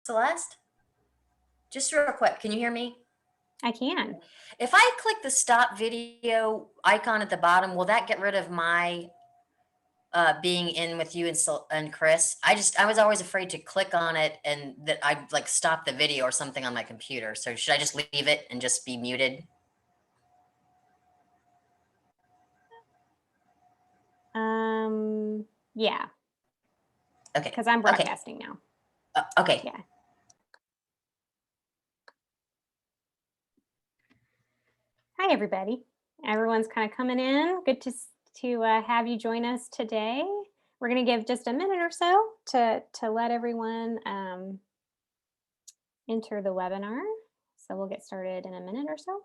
Celeste, just real quick, can you hear me? I can. If I click the stop video icon at the bottom, will that get rid of my being in with you and and Chris? I was always afraid to click on it and that I'd like stop the video or something on my computer. So should I just leave it and just be muted? Yeah, Okay. because I'm Okay. broadcasting now. Okay. Yeah. Hi, everybody. Everyone's kind of coming in. Good to have you join us today. We're going to give just a minute or so to let everyone enter the webinar. So we'll get started in a minute or so.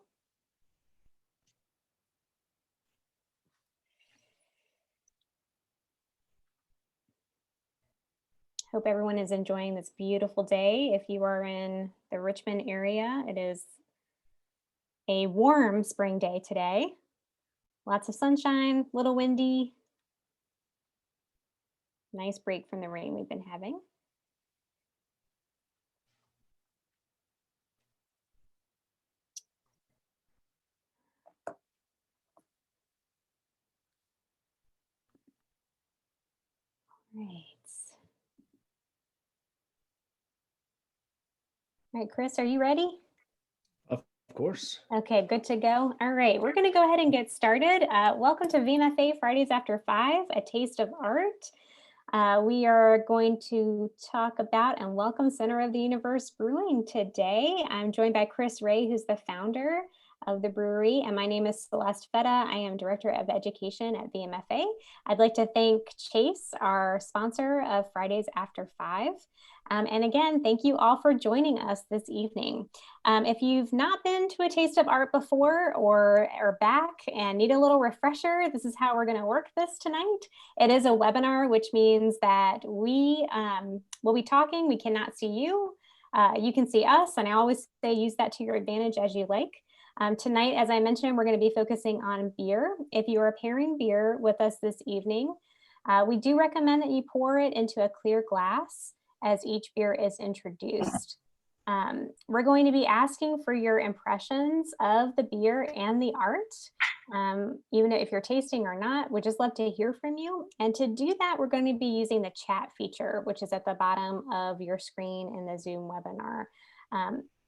Hope everyone is enjoying this beautiful day. If you are in the Richmond area, it is a warm spring day today. Lots of sunshine, a little windy. Nice break from the rain we've been having. Right. All right, Chris, are you ready? Of course. Okay, good to go. All right, we're going to go ahead and get started. Welcome to VMFA Fridays After 5, a taste of art. We are going to talk about and welcome Center of the Universe Brewing today. I'm joined by Chris Ray, who's the founder of the brewery, and my name is Celeste Fetta. I am Director of Education at VMFA. I'd like to thank Chase, our sponsor of Fridays After 5. And again, thank you all for joining us this evening. If you've not been to a Taste of Art before or are back and need a little refresher, this is how we're going to work this tonight. It is a webinar, which means that we will be talking. We cannot see you. You can see us, and I always say use that to your advantage as you like. Tonight, as I mentioned, we're going to be focusing on beer. If you are pairing beer with us this evening, we do recommend that you pour it into a clear glass as each beer is introduced. We're going to be asking for your impressions of the beer and the art, even if you're tasting or not. We'd just love to hear from you. And to do that, we're going to be using the chat feature, which is at the bottom of your screen in the Zoom webinar.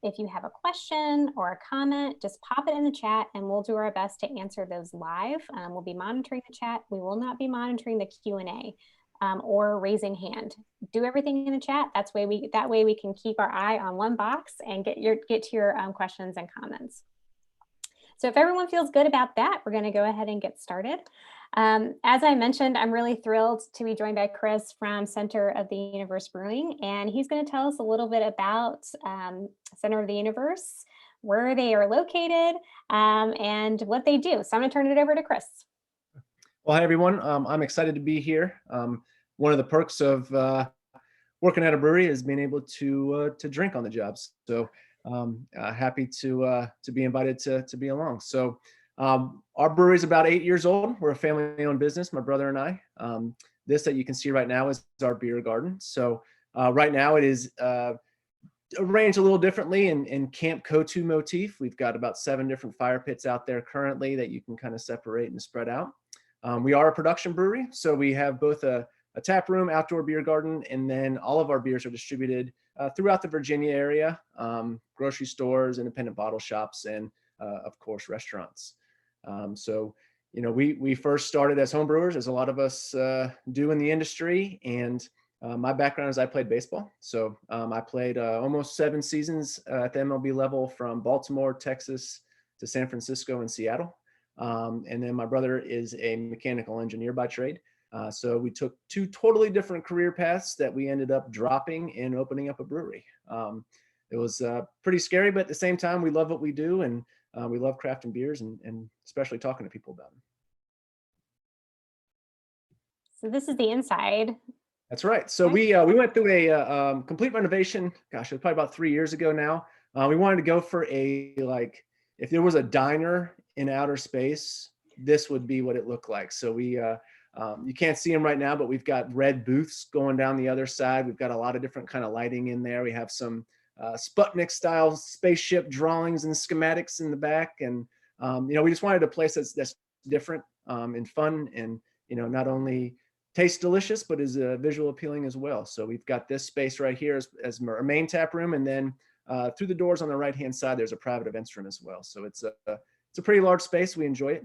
If you have a question or a comment, just pop it in the chat and we'll do our best to answer those live. We'll be monitoring the chat. We will not be monitoring the Q&A. Or raising hand. Do everything in the chat. That way we can keep our eye on one box and get to your questions and comments. So if everyone feels good about that, we're going to go ahead and get started. As I mentioned, I'm really thrilled to be joined by Chris from Center of the Universe Brewing, and he's going to tell us a little bit about Center of the Universe, where they are located, and what they do. So I'm going to turn it over to Chris. Well, hi, everyone. I'm excited to be here. One of the perks of working at a brewery is being able to drink on the job. So happy to be invited to be along. So our brewery is about 8 years old. We're a family-owned business, my brother and I. This that you can see right now is our beer garden. So right now it is arranged a little differently in Camp Kotu motif. We've got about 7 different fire pits out there currently that you can kind of separate and spread out. We are a production brewery, so we have both a tap room, outdoor beer garden, and then all of our beers are distributed throughout the Virginia area, grocery stores, independent bottle shops, and of course, restaurants. So, you know, we first started as home brewers, as a lot of us do in the industry, and my background is I played baseball. So I played almost 7 seasons at the MLB level, from Baltimore, Texas, to San Francisco and Seattle. And then my brother is a mechanical engineer by trade. So we took 2 totally different career paths that we ended up dropping and opening up a brewery. It was pretty scary, but at the same time, we love what we do, and we love crafting beers and especially talking to people about them. So this is the inside. That's right. So we went through a complete renovation. Gosh, it was probably about 3 years ago now. We wanted to go for if there was a diner in outer space, this would be what it looked like. So we You can't see them right now, but we've got red booths going down the other side. We've got a lot of different kind of lighting in there. We have some Sputnik style spaceship drawings and schematics in the back. And, we just wanted a place that's different and fun and, not only tastes delicious, but is visual appealing as well. So we've got this space right here as our main tap room. And then through the doors on the right-hand side, there's a private events room as well. So it's a pretty large space. We enjoy it.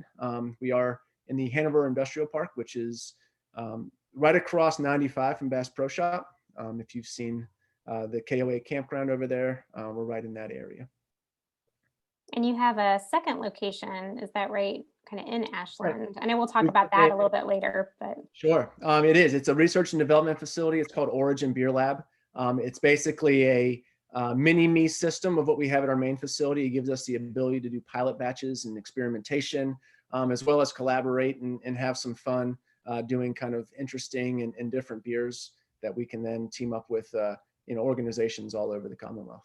We are in the Hanover Industrial Park, which is right across 95 from Bass Pro Shop. If you've seen the KOA campground over there, we're right in that area. And you have a second location, is that right? Kind of in Ashland. Right. I know we'll talk about that a little bit later, but. Sure. It is. It's a research and development facility. It's called Origin Beer Lab. It's basically a mini-me system of what we have at our main facility. It gives us the ability to do pilot batches and experimentation, as well as collaborate and have some fun doing kind of interesting and different beers that we can then team up with organizations all over the Commonwealth.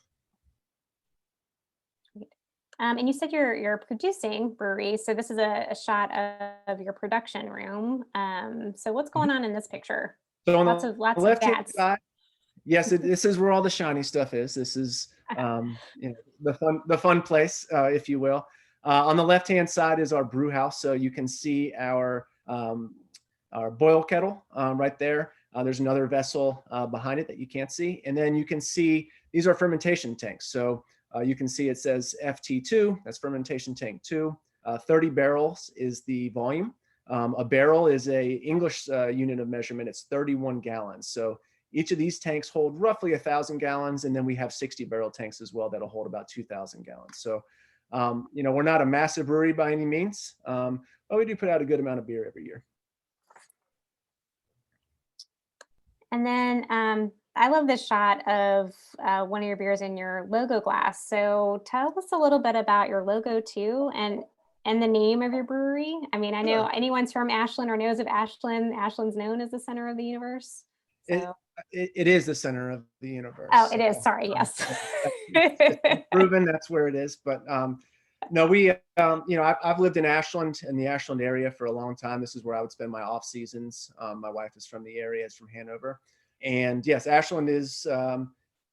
And you said you're producing brewery, so this is a shot of your production room. So what's going on in this picture? So lots of vats. Side, yes, this is where all the shiny stuff is. This is the fun place, if you will. On the left-hand side is our brew house, so you can see our boil kettle right there. There's another vessel behind it that you can't see, and then you can see these are fermentation tanks. So you can see it says FT2, that's fermentation tank 2. 30 barrels is the volume. A barrel is a English unit of measurement. It's 31 gallons. So each of these tanks hold roughly 1,000 gallons, and then we have 60 barrel tanks as well that'll hold about 2,000 gallons. So, we're not a massive brewery by any means, but we do put out a good amount of beer every year. And then I love this shot of one of your beers in your logo glass. So tell us a little bit about your logo too, and the name of your brewery. I mean, I know anyone's from Ashland or knows of Ashland. Ashland's known as the center of the universe. So. It is the center of the universe. Oh, it is. Sorry. Yes. It's proven that's where it is. But no, I've lived in Ashland and the Ashland area for a long time. This is where I would spend my off seasons. My wife is from the area, is from Hanover. And yes, Ashland is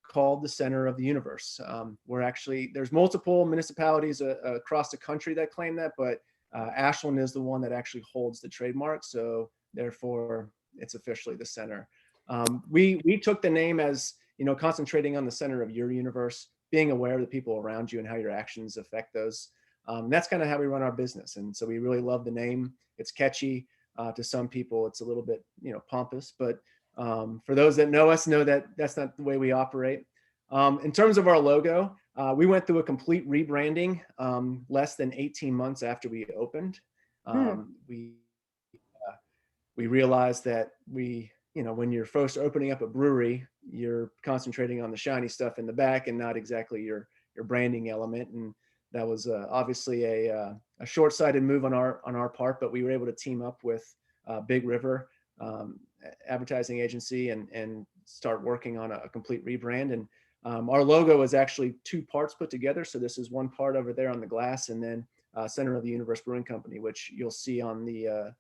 called the center of the universe. There's multiple municipalities across the country that claim that, but Ashland is the one that actually holds the trademark. So therefore, it's officially the center. We took the name as, concentrating on the center of your universe, being aware of the people around you and how your actions affect those. That's kind of how we run our business. And so we really love the name. It's catchy. To some people, it's a little bit, pompous, but for those that know us, know that that's not the way we operate. In terms of our logo, we went through a complete rebranding less than 18 months after we opened. We realized that when you're first opening up a brewery, you're concentrating on the shiny stuff in the back and not exactly your branding element. And that was obviously a short-sighted move on our part, but we were able to team up with Big River advertising agency and start working on a complete rebrand. And our logo is actually two parts put together. So this is one part over there on the glass, and then center of the Universe Brewing Company, which you'll see on the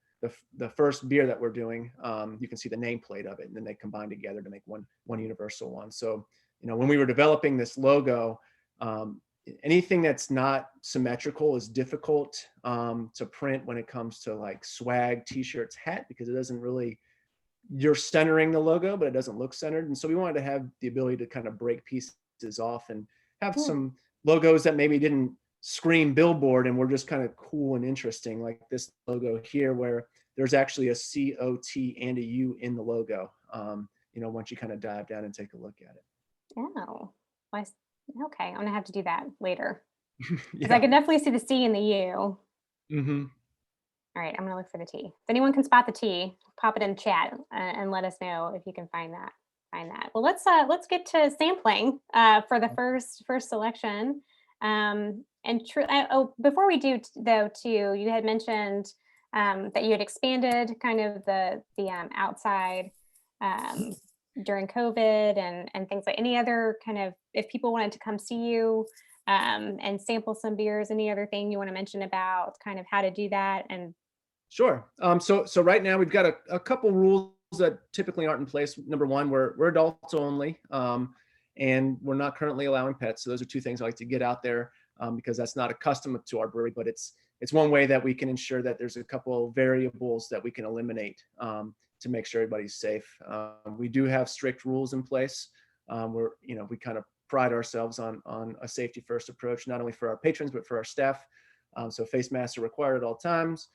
first beer that we're doing. You can see the nameplate of it, and then they combine together to make one universal one. So, when we were developing this logo, anything that's not symmetrical is difficult to print when it comes to like swag, t-shirts, hat, because it doesn't really, you're centering the logo, but it doesn't look centered. And so we wanted to have the ability to kind of break pieces off and have some logos that maybe didn't scream billboard and were just kind of cool and interesting, like this logo here, where there's actually a C-O-T and a U in the logo, once you kind of dive down and take a look at it. Oh, okay. I'm gonna have to do that later. Because I can definitely see the C and the U. Mm-hmm. All right, I'm gonna look for the T. If anyone can spot the T, pop it in chat and let us know if you can find that. Well, let's get to sampling for the first selection. Before we do though, too, you had mentioned that you had expanded kind of the outside during COVID and things like any other kind of, if people wanted to come see you and sample some beers, any other thing you want to mention about kind of how to do that? And Sure. So right now we've got a couple rules that typically aren't in place. Number one, we're adults only, and we're not currently allowing pets. So those are two things I like to get out there, because that's not a custom to our brewery, but it's one way that we can ensure that there's a couple variables that we can eliminate, to make sure everybody's safe. We do have strict rules in place. We kind of pride ourselves on a safety first approach, not only for our patrons but for our staff. So face masks are required at all times.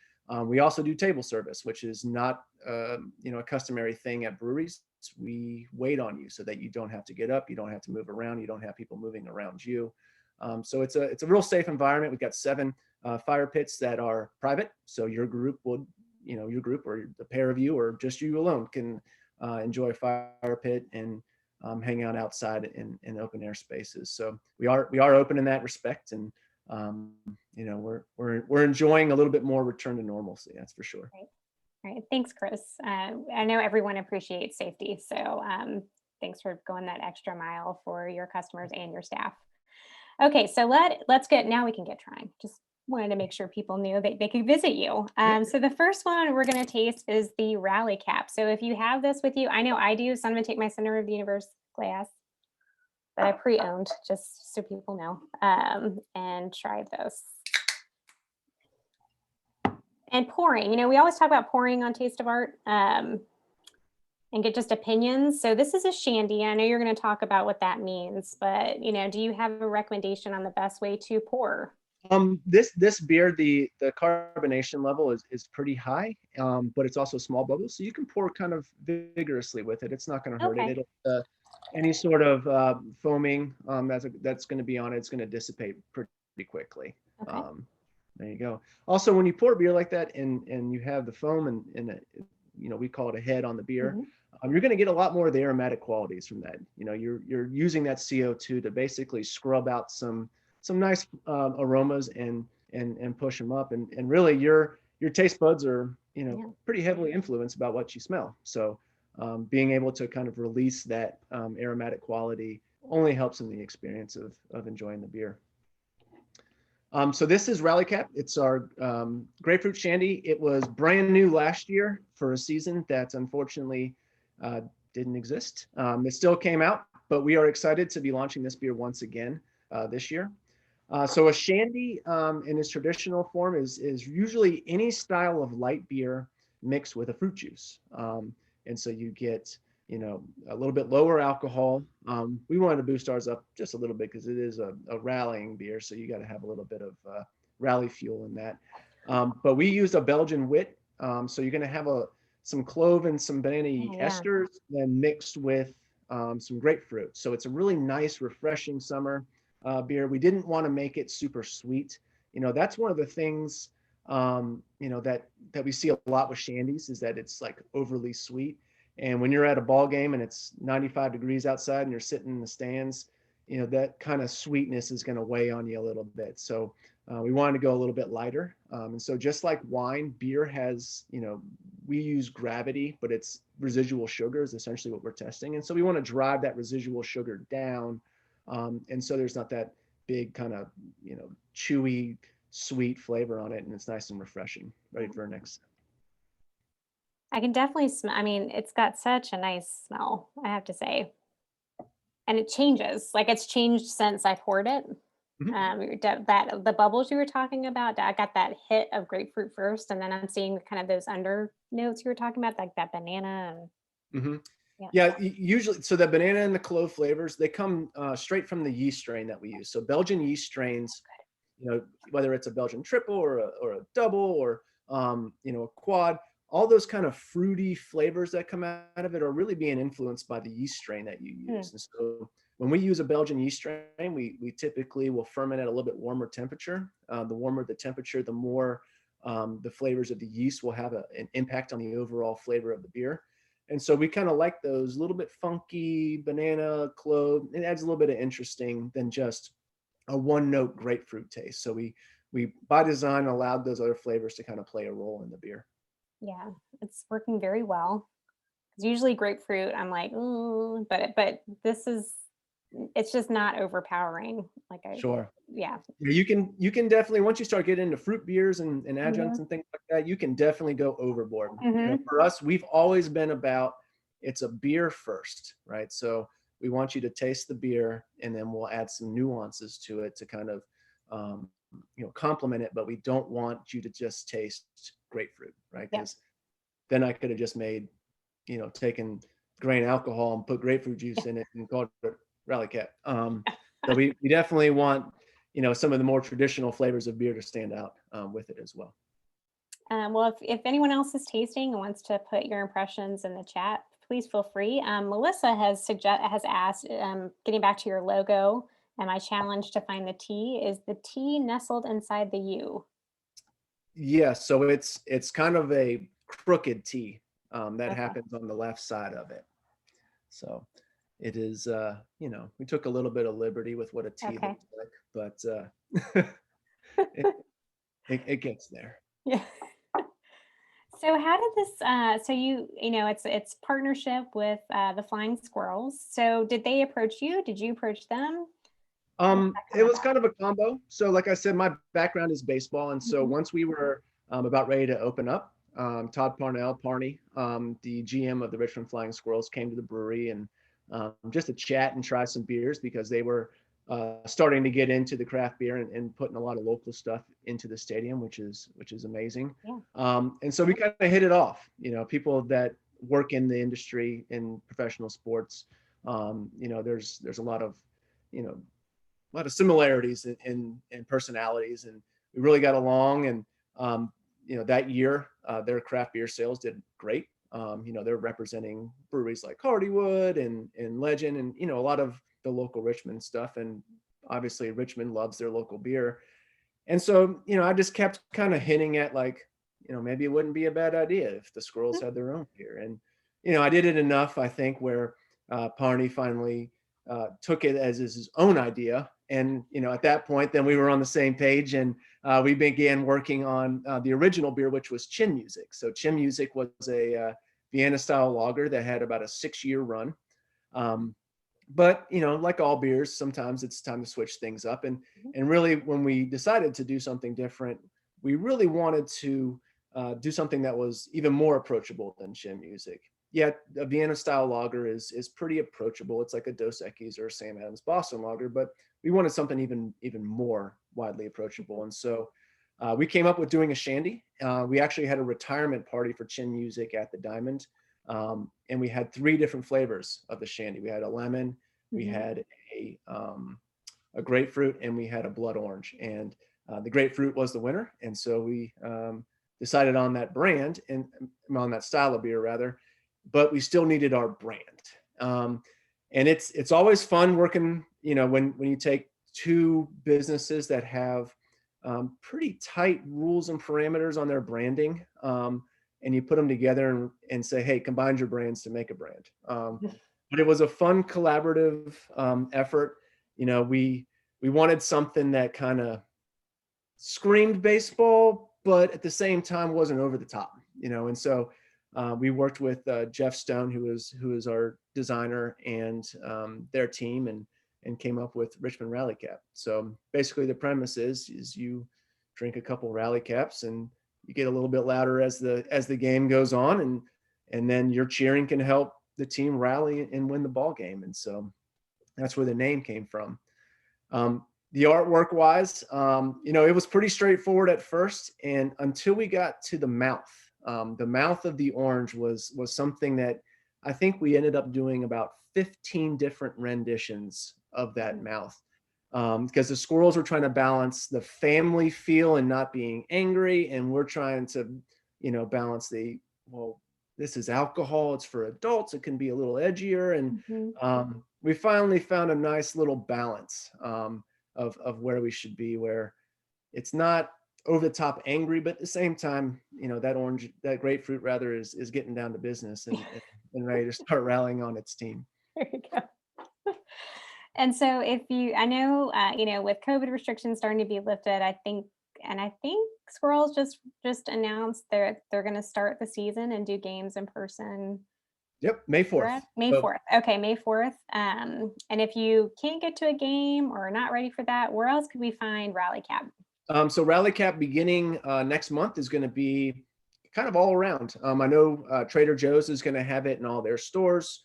We also do table service, which is not a customary thing at breweries. We wait on you so that you don't have to get up, you don't have to move around, you don't have people moving around you. So it's a real safe environment. We've got 7 fire pits that are private, so your group or the pair of you or just you alone can enjoy a fire pit and hang out outside in open air spaces. So we are open in that respect, and we're enjoying a little bit more return to normalcy. That's for sure. All right. Thanks, Chris. I know everyone appreciates safety, so thanks for going that extra mile for your customers and your staff. Okay, so now we can get trying. Just wanted to make sure people knew that they could visit you. So the first one we're going to taste is the Rally Cap. So if you have this with you, I know I do, so I'm going to take my Center of the Universe glass that I pre-owned, just so people know, and try this. And pouring, we always talk about pouring on Taste of Art, and get just opinions. So this is a shandy. I know you're going to talk about what that means, but do you have a recommendation on the best way to pour? This beer, the carbonation level is pretty high, but it's also small bubbles, so you can pour kind of vigorously with it. It's not going to hurt it. It'll, any sort of foaming that's going to be on it, it's going to dissipate pretty quickly. Okay. There you go. Also, when you pour beer like that and you have the foam and we call it a head on the beer, you're going to get a lot more of the aromatic qualities from that. You're using that CO2 to basically scrub out some nice aromas and push them up, and really your taste buds are pretty heavily influenced about what you smell. So being able to kind of release that aromatic quality only helps in the experience of enjoying the beer. So this is Rally Cap. It's our grapefruit shandy. It was brand new last year for a season that unfortunately didn't exist. It still came out, but we are excited to be launching this beer once again this year. So a shandy in its traditional form is usually any style of light beer mixed with a fruit juice. And so you get a little bit lower alcohol. We wanted to boost ours up just a little bit because it is a rallying beer, so you got to have a little bit of rally fuel in that. But we used a Belgian wit, so you're going to have some clove and some banana esters, then mixed with some grapefruit. So it's a really nice, refreshing summer beer. We didn't want to make it super sweet. That's one of the things that we see a lot with shandies, is that it's like overly sweet. And when you're at a ball game and it's 95 degrees outside and you're sitting in the stands, that kind of sweetness is going to weigh on you a little bit. So we wanted to go a little bit lighter. And so just like wine, beer has, we use gravity, but it's residual sugar is essentially what we're testing. And so we want to drive that residual sugar down. And so there's not that big kind of, chewy, sweet flavor on it. And it's nice and refreshing, ready for our next. I can definitely smell. I mean, it's got such a nice smell, I have to say. And it changes. Like, it's changed since I poured it. The bubbles you were talking about, I got that hit of grapefruit first, and then I'm seeing kind of those under notes you were talking about, like that banana. Yeah, usually, so the banana and the clove flavors, they come straight from the yeast strain that we use. So Belgian yeast strains, whether it's a Belgian triple or a double or a quad, all those kind of fruity flavors that come out of it are really being influenced by the yeast strain that you use. And so when we use a Belgian yeast strain, we typically will ferment at a little bit warmer temperature. The warmer the temperature, the more the flavors of the yeast will have an impact on the overall flavor of the beer. And so we kind of like those little bit funky banana, clove. It adds a little bit of interesting than just a one-note grapefruit taste. So we by design allowed those other flavors to kind of play a role in the beer. Yeah, it's working very well. Because usually grapefruit, I'm like, ooh, but this is it's just not overpowering. Sure. Yeah. Yeah, you can definitely, once you start getting into fruit beers and adjuncts Mhm. and things like that, you can definitely go overboard. Mhm. For us, we've always been about, it's a beer first, right? So we want you to taste the beer, and then we'll add some nuances to it to kind of um, complement it. But we don't want you to just taste grapefruit, right? Yeah. Because then I could have just made, taken grain alcohol and put grapefruit juice in it and called it Rally Cap. So we definitely want, some of the more traditional flavors of beer to stand out with it as well. Well, if anyone else is tasting and wants to put your impressions in the chat, please feel free. Melissa has asked, getting back to your logo, and my challenge to find the T, is the T nestled inside the U? Yeah, so it's kind of a crooked T that Okay. happens on the left side of it. So it is, we took a little bit of liberty with what a T Okay. looks like, but it, it gets there. Yeah. So how did this? So it's partnership with the Flying Squirrels. So did they approach you? Did you approach them? How did that It come was about? kind of a combo. So, like I said, my background is baseball, and so Mhm. once we were about ready to open up, Todd Parney, the GM of the Richmond Flying Squirrels, came to the brewery and just to chat and try some beers because they were starting to get into the craft beer and putting a lot of local stuff into the stadium, which is amazing. Yeah. And so we kind of hit it off. People that work in the industry in professional sports, there's a lot of you know similarities in personalities, and we really got along. And that year their craft beer sales did great. They're representing breweries like Hardywood and Legend, and a lot of the local Richmond stuff. And obviously Richmond loves their local beer. And so I just kept kind of hinting at, like, maybe it wouldn't be a bad idea if the Squirrels had their own beer. And I did it enough, I think, where Parney finally took it as his own idea. And at that point, then we were on the same page, and we began working on the original beer, which was Chin Music. So Chin Music was a Vienna style lager that had about a 6-year run. But like all beers, sometimes it's time to switch things up. And really, when we decided to do something different, we really wanted to do something that was even more approachable than Chin Music. Yeah, a Vienna style lager is pretty approachable. It's like a Dos Equis or a Sam Adams Boston lager, but we wanted something even more widely approachable. And so we came up with doing a shandy. We actually had a retirement party for Chin Music at the Diamond. And we had 3 different flavors of the shandy. We had a lemon, we Mhm. had a grapefruit, and we had a blood orange. And the grapefruit was the winner. And so we decided on that brand, and on that style of beer rather, but we still needed our brand. And it's always fun working, when you take 2 businesses that have pretty tight rules and parameters on their branding. And you put them together and say, hey, combine your brands to make a brand. But it was a fun collaborative effort. We wanted something that kind of screamed baseball, but at the same time wasn't over the top. And so we worked with Jeff Stone, who is our designer, and their team, and came up with Richmond Rally Cap. So basically, the premise is you drink a couple Rally Caps, and you get a little bit louder as the game goes on, and then your cheering can help the team rally and win the ball game. And so that's where the name came from. The artwork wise, it was pretty straightforward at first, and until we got to the mouth of the orange was something that I think we ended up doing about 15 different renditions of that mouth, because the squirrels were trying to balance the family feel and not being angry, and we're trying to balance well, this is alcohol, it's for adults, it can be a little edgier. And Mhm. we finally found a nice little balance of where we should be, where it's not over the top angry, but at the same time, that grapefruit rather is getting down to business and ready to start rallying on its team. There you go. And so I know, with COVID restrictions starting to be lifted, I think Squirrels just announced they're going to start the season and do games in person Yep, May 4th. Correct? May 4th. Okay, May 4th. And if you can't get to a game or are not ready for that, where else could we find Rally Cap? So Rally Cap beginning next month is going to be kind of all around. I know Trader Joe's is going to have it in all their stores.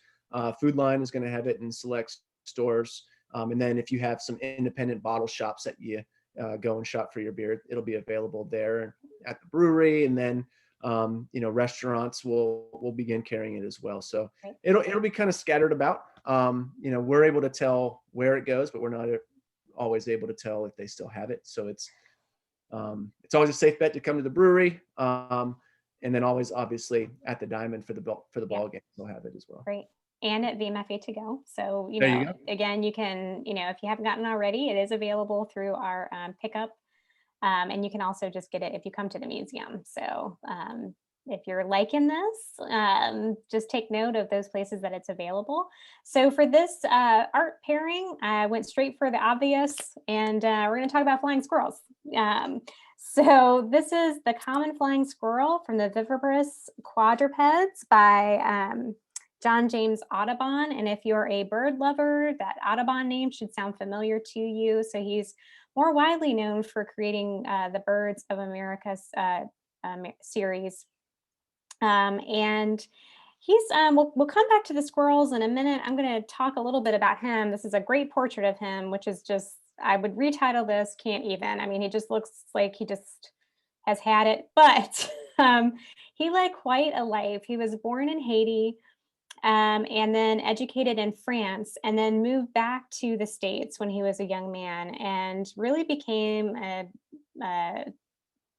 Food Line is going to have it in select stores. And then if you have some independent bottle shops that you go and shop for your beer, it'll be available there at the brewery. And then restaurants will begin carrying it as well. So it'll be kind of scattered about. We're able to tell where it goes, but we're not always able to tell if they still have it. So it's always a safe bet to come to the brewery, and then always obviously at the Diamond for the ball game they'll have it as well. Great. And at VMFA to go. So you go. Again, you can if you haven't gotten already, it is available through our pickup, and you can also just get it if you come to the museum. So if you're liking this, just take note of those places that it's available. So for this art pairing, I went straight for the obvious, and we're going to talk about flying squirrels. So this is the common flying squirrel from the viviparous quadrupeds by John James Audubon. And if you're a bird lover, that Audubon name should sound familiar to you. So he's more widely known for creating the Birds of America series. And he's, we'll come back to the squirrels in a minute. I'm going to talk a little bit about him. This is a great portrait of him, which is just, I would retitle this Can't Even. I mean, he just looks like he just has had it, but he led quite a life. He was born in Haiti, and then educated in France, and then moved back to the States when he was a young man, and really became a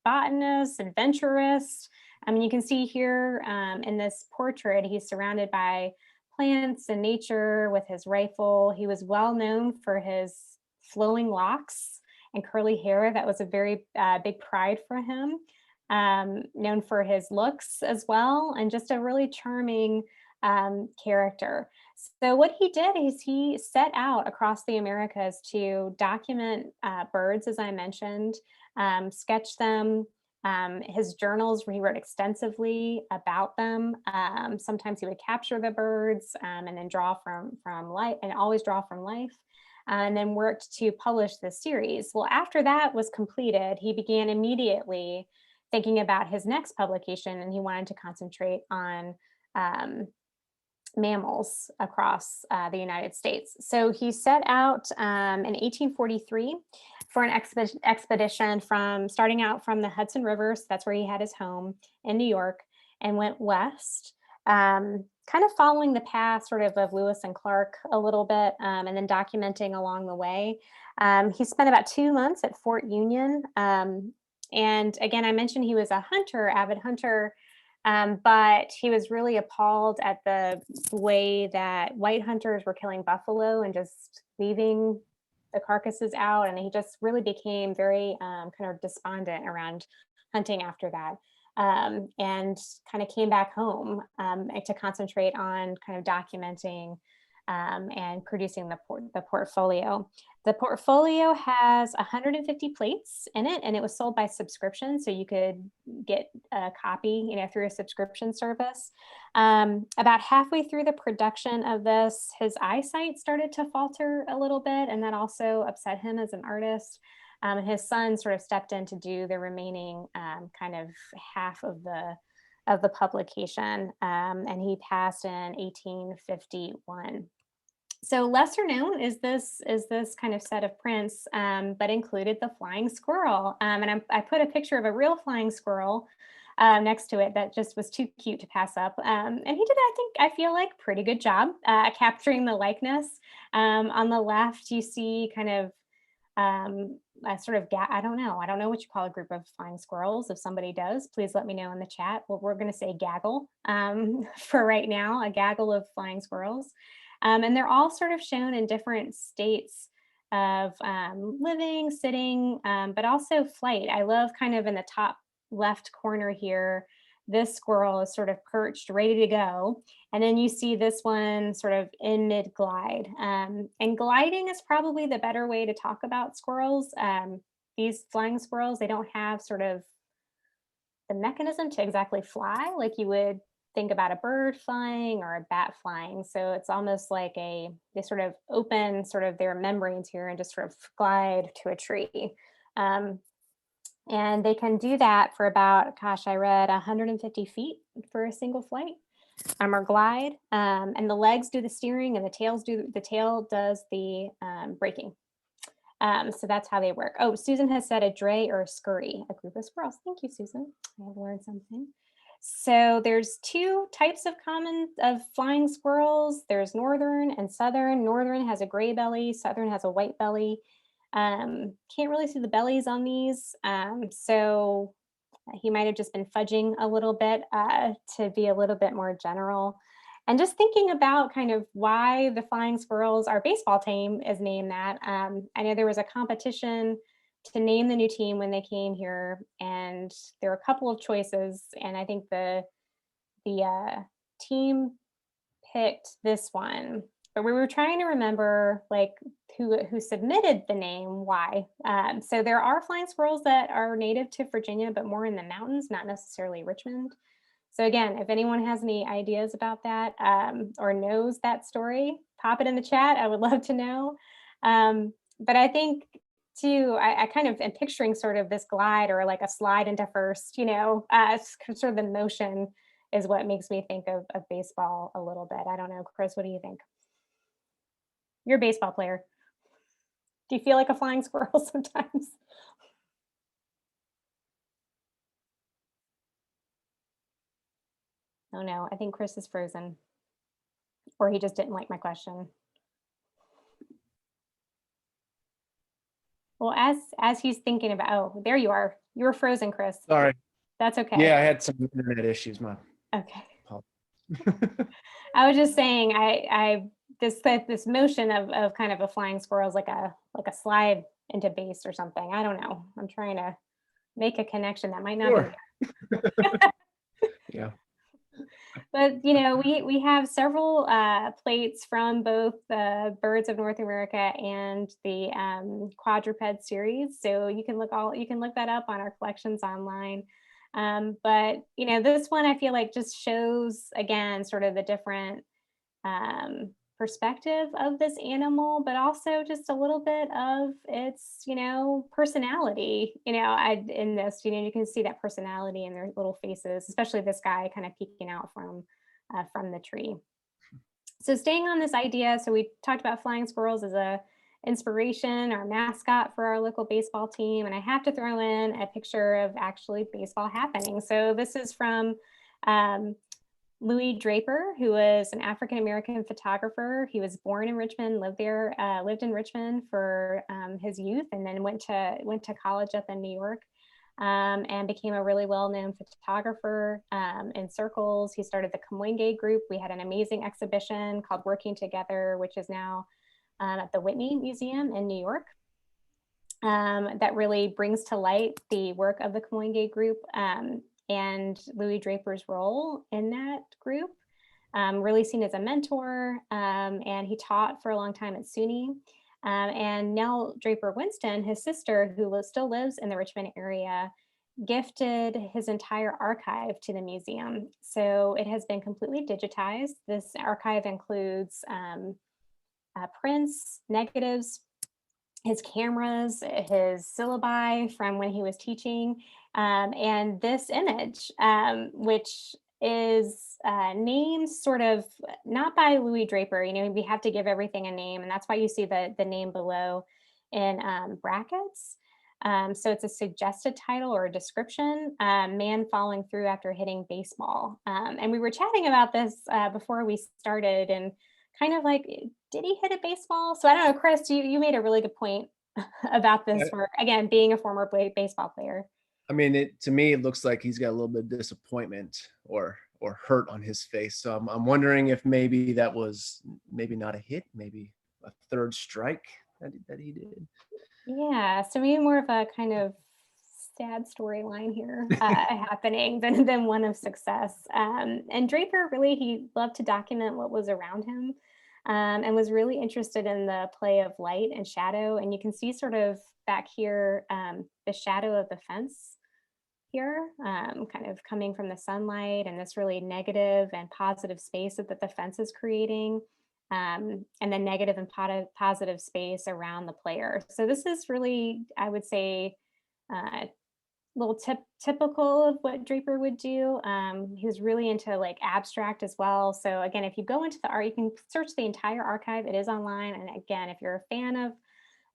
botanist, adventurist. I mean, you can see here in this portrait, he's surrounded by plants and nature with his rifle. He was well known for his flowing locks and curly hair. That was a very big pride for him. Known for his looks as well, and just a really charming character. So what he did is he set out across the Americas to document birds, as I mentioned, sketch them. His journals, where he wrote extensively about them. Sometimes he would capture the birds and then draw from life, and always draw from life. And then worked to publish this series. Well, after that was completed, he began immediately thinking about his next publication, and he wanted to concentrate on mammals across the United States. So he set out in 1843 for an expedition starting out from the Hudson River, so that's where he had his home in New York, and went west, kind of following the path sort of Lewis and Clark a little bit, and then documenting along the way. He spent about 2 months at Fort Union. And again, I mentioned he was a hunter, avid hunter, but he was really appalled at the way that white hunters were killing buffalo and just leaving the carcasses out. And he just really became very kind of despondent around hunting after that. And kind of came back home to concentrate on kind of documenting and producing the portfolio. The portfolio has 150 plates in it, and it was sold by subscription, so you could get a copy, through a subscription service. About halfway through the production of this, his eyesight started to falter a little bit, and that also upset him as an artist. And his son sort of stepped in to do the remaining kind of half of the publication, and he passed in 1851. So lesser known is this kind of set of prints, but included the flying squirrel. And I put a picture of a real flying squirrel next to it that just was too cute to pass up. And he did, I feel like, pretty good job capturing the likeness. On the left, you see kind of a sort of, I don't know what you call a group of flying squirrels. If somebody does, please let me know in the chat. Well, we're going to say gaggle for right now, a gaggle of flying squirrels. And they're all sort of shown in different states of living, sitting, but also flight. I love kind of in the top left corner here, this squirrel is sort of perched, ready to go. And then you see this one sort of in mid-glide. And gliding is probably the better way to talk about squirrels. These flying squirrels, they don't have sort of the mechanism to exactly fly like you would think about a bird flying or a bat flying. So it's almost like they sort of open sort of their membranes here and just sort of glide to a tree. Um, and they can do that for about, gosh, I read 150 feet for a single flight, or glide. And the legs do the steering and the tail does the braking. So that's how they work. Oh, Susan has said a dray or a scurry, a group of squirrels. Thank you, Susan. I have learned something. So there's two types of flying squirrels. There's northern and southern. Northern has a gray belly, southern has a white belly. Can't really see the bellies on these. So he might have just been fudging a little bit to be a little bit more general. And just thinking about kind of why the Flying Squirrels, our baseball team, is named that. I know there was a competition to name the new team when they came here, and there were a couple of choices, and I think the team picked this one. But we were trying to remember like who submitted the name, why. So there are flying squirrels that are native to Virginia, but more in the mountains, not necessarily Richmond. So again, if anyone has any ideas about that or knows that story, pop it in the chat. I would love to know. But I think too, I kind of am picturing sort of this glide or like a slide into first, sort of the motion is what makes me think of baseball a little bit. I don't know, Chris, what do you think? You're a baseball player. Do you feel like a flying squirrel sometimes? Oh no, I think Chris is frozen. Or he just didn't like my question. Well, as he's thinking about, oh, there you are. You were frozen, Chris. Sorry. That's okay. Yeah, I had some internet issues, man. Okay. I was just saying, this motion of kind of a flying squirrel is like a slide into base or something. I don't know. I'm trying to make a connection that might not Sure. be there. Yeah. But we have several plates from both the Birds of North America and the quadruped series. So you can look that up on our collections online. But this one I feel like just shows again sort of the different perspective of this animal, but also just a little bit of its personality. In this, you can see that personality in their little faces, especially this guy kind of peeking out from the tree. So staying on this idea, so we talked about flying squirrels as a inspiration, our mascot for our local baseball team. And I have to throw in a picture of actually baseball happening. So this is from Louis Draper, who was an African-American photographer. He was born in Richmond, lived in Richmond for his youth, and then went to college up in New York. And became a really well-known photographer in circles. He started the Kamwenge group. We had an amazing exhibition called Working Together, which is now at the Whitney Museum in New York, that really brings to light the work of the Kamwenge group and Louis Draper's role in that group. Really seen as a mentor, and he taught for a long time at SUNY. And Nell Draper Winston, his sister, who still lives in the Richmond area, gifted his entire archive to the museum. So it has been completely digitized. This archive includes prints, negatives, his cameras, his syllabi from when he was teaching, and this image, which is named sort of not by Louis Draper. We have to give everything a name, and that's why you see the name below in brackets. So it's a suggested title or a description, man falling through after hitting baseball. And we were chatting about this before we started, and kind of like, did he hit a baseball? So I don't know, Chris, you made a really good point about this for, again, being a former baseball player. I mean, to me, it looks like he's got a little bit of disappointment or hurt on his face. So I'm wondering if maybe that was maybe not a hit, maybe a third strike that he did. Yeah, so maybe more of a kind of sad storyline here happening than one of success. And Draper he loved to document what was around him, and was really interested in the play of light and shadow. And you can see sort of back here the shadow of the fence here, kind of coming from the sunlight and this really negative and positive space that the fence is creating, and then negative and positive space around the player. So this is really, I would say, little typical of what Draper would do. He was really into like abstract as well. So again, if you go into the art, you can search the entire archive. It is online. And again, if you're a fan of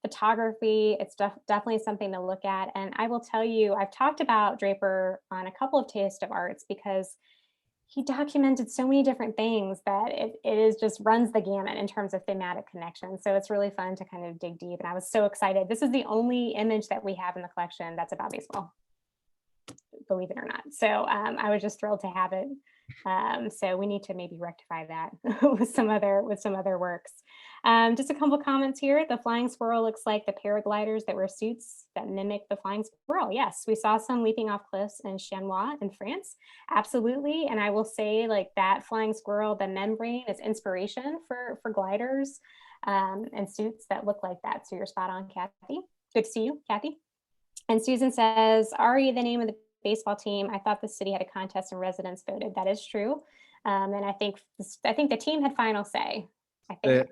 photography, it's definitely something to look at. And I will tell you, I've talked about Draper on a couple of Taste of Arts because he documented so many different things that it is just runs the gamut in terms of thematic connections. So it's really fun to kind of dig deep. And I was so excited. This is the only image that we have in the collection that's about baseball, believe it or not. So I was just thrilled to have it. So we need to maybe rectify that with some other works. Just a couple comments here. The flying squirrel looks like the paragliders that wear suits that mimic the flying squirrel. Yes, we saw some leaping off cliffs in Chanois in France. Absolutely. And I will say like that flying squirrel, the membrane is inspiration for gliders and suits that look like that. So you're spot on, Kathy. Good to see you, Kathy. And Susan says, Ari, the name of the baseball team. I thought the city had a contest and residents voted. That is true. And I think the team had final say. I think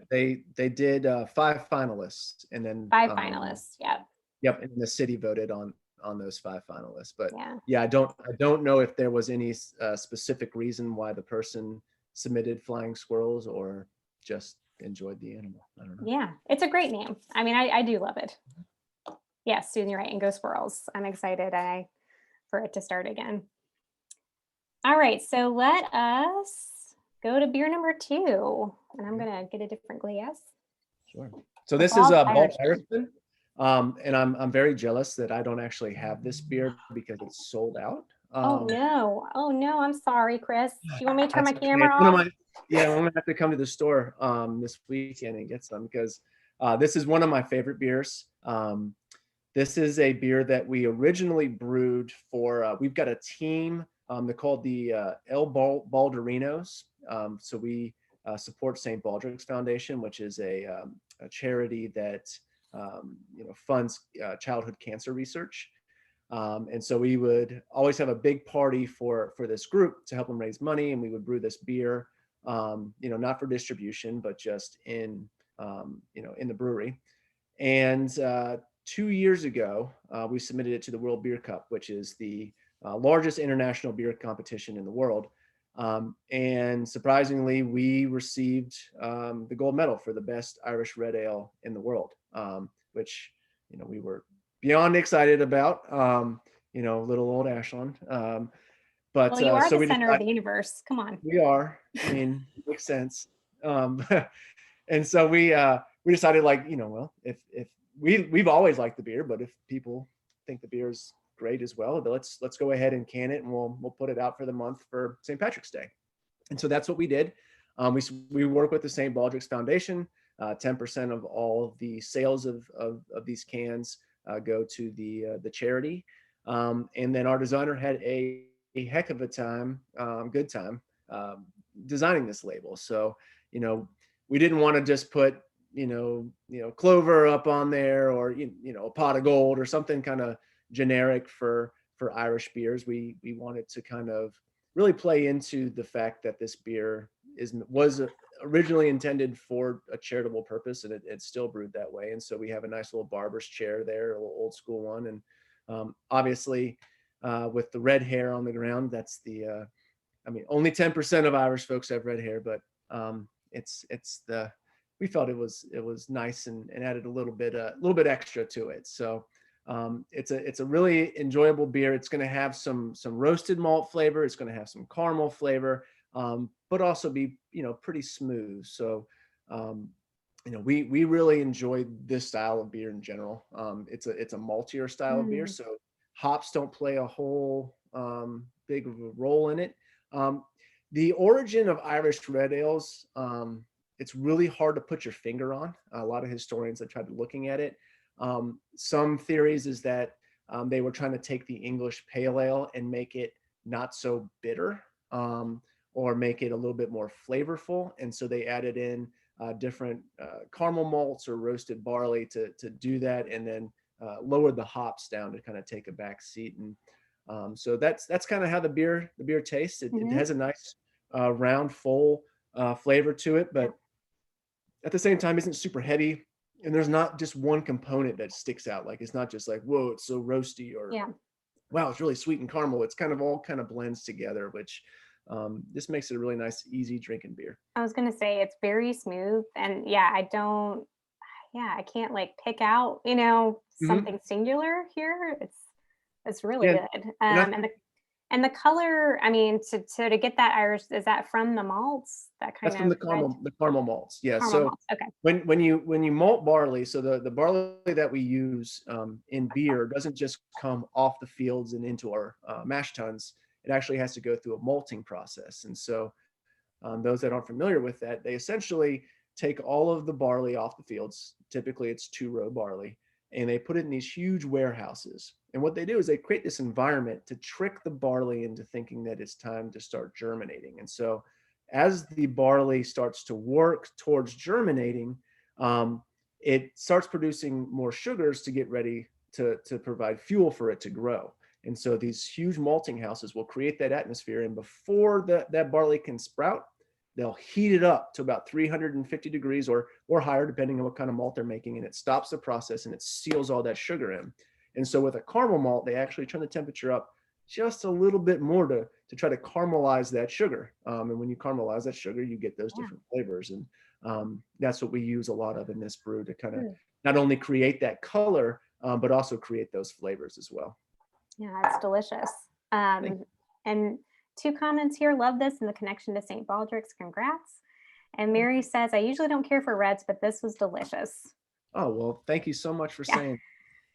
They did 5 finalists, and then 5 finalists. Yep. Yep, and the city voted on those 5 finalists. But yeah, I don't know if there was any specific reason why the person submitted flying squirrels or just enjoyed the animal. I don't know. Yeah, it's a great name. I mean, I do love it. Yes, Susan, you're right. And go squirrels. I'm excited for it to start again. All right, so let us go to beer number 2. And I'm going to get a different glass. Sure. So this is Bald Irishman. And I'm very jealous that I don't actually have this beer because it's sold out. Oh no, I'm sorry, Chris. Do you want me to turn my That's camera okay. off? I'm gonna have to come to the store this weekend and get some because this is one of my favorite beers. This is a beer that we originally brewed for, we've got a team, they're called the El Balderinos. So we support St. Baldrick's Foundation, which is a charity that funds childhood cancer research. And so we would always have a big party for this group to help them raise money, and we would brew this beer, not for distribution, but just in the brewery. And 2 years ago, we submitted it to the World Beer Cup, which is the largest international beer competition in the world. And surprisingly, we received the gold medal for the best Irish red ale in the world, which we were beyond excited about. Little old Ashland. But well, you are so the center of the universe. Come on. We are. I mean, makes sense. And so we decided, well, if we've always liked the beer, but if people think the beer is great as well, let's go ahead and can it, and we'll put it out for the month for St. Patrick's Day. And so that's what we did. We work with the St. Baldrick's Foundation. 10% of all the sales of these cans go to the charity. And then our designer had a heck of a time, good time, designing this label. So, we didn't want to just put, clover up on there, or, a pot of gold or something kind of generic for Irish beers. We wanted to kind of really play into the fact that this beer was originally intended for a charitable purpose, and it's still brewed that way. And so we have a nice little barber's chair there, a little old school one. And obviously with the red hair on the ground, that's only 10% of Irish folks have red hair, but we felt it was nice and added a little bit extra to it. So it's a really enjoyable beer. It's going to have some roasted malt flavor. It's going to have some caramel flavor, but also be pretty smooth. So we really enjoyed this style of beer in general. It's a maltier style of beer, so hops don't play a whole big of a role in it. The origin of Irish red ales, it's really hard to put your finger on. A lot of historians have tried looking at it. Some theories is that they were trying to take the English pale ale and make it not so bitter, or make it a little bit more flavorful. And so they added in different caramel malts or roasted barley to do that, and then lowered the hops down to kind of take a back seat. And So that's kind of how the beer tastes. It Mhm. has a nice round, full flavor to it, but at the same time isn't super heavy. And there's not just one component that sticks out. Like it's not just like, whoa, it's so roasty, or Yeah. wow, it's really sweet and caramel. It's kind of all kind of blends together, which this makes it a really nice, easy drinking beer. I was gonna say it's very smooth, and yeah, I can't like pick out, Hmm. something singular here. It's really Yeah, good. and I And the color, I mean, to get that Irish, is that from the malts? That That's kind from of red the caramel malts. Yeah. caramel So malts. Okay. when you malt barley, so the barley that we use in beer doesn't just come off the fields and into our mash tuns. It actually has to go through a malting process. And so those that aren't familiar with that, they essentially take all of the barley off the fields. Typically, it's two-row barley, and they put it in these huge warehouses. And what they do is they create this environment to trick the barley into thinking that it's time to start germinating. And so, as the barley starts to work towards germinating, um, it starts producing more sugars to get ready to provide fuel for it to grow. And so these huge malting houses will create that atmosphere. And before that barley can sprout, they'll heat it up to about 350 degrees or higher, depending on what kind of malt they're making. And it stops the process and it seals all that sugar in. And so with a caramel malt, they actually turn the temperature up just a little bit more to try to caramelize that sugar. And when you caramelize that sugar, you get those Yeah. different flavors. And that's what we use a lot of in this brew to kind of Mm. not only create that color, but also create those flavors as well. Yeah, it's delicious. Thank And two comments here. Love this and the connection to St. Baldrick's. Congrats. And you. Mary says, I usually don't care for reds, but this was delicious. Oh, well, thank you so much for Yeah. saying.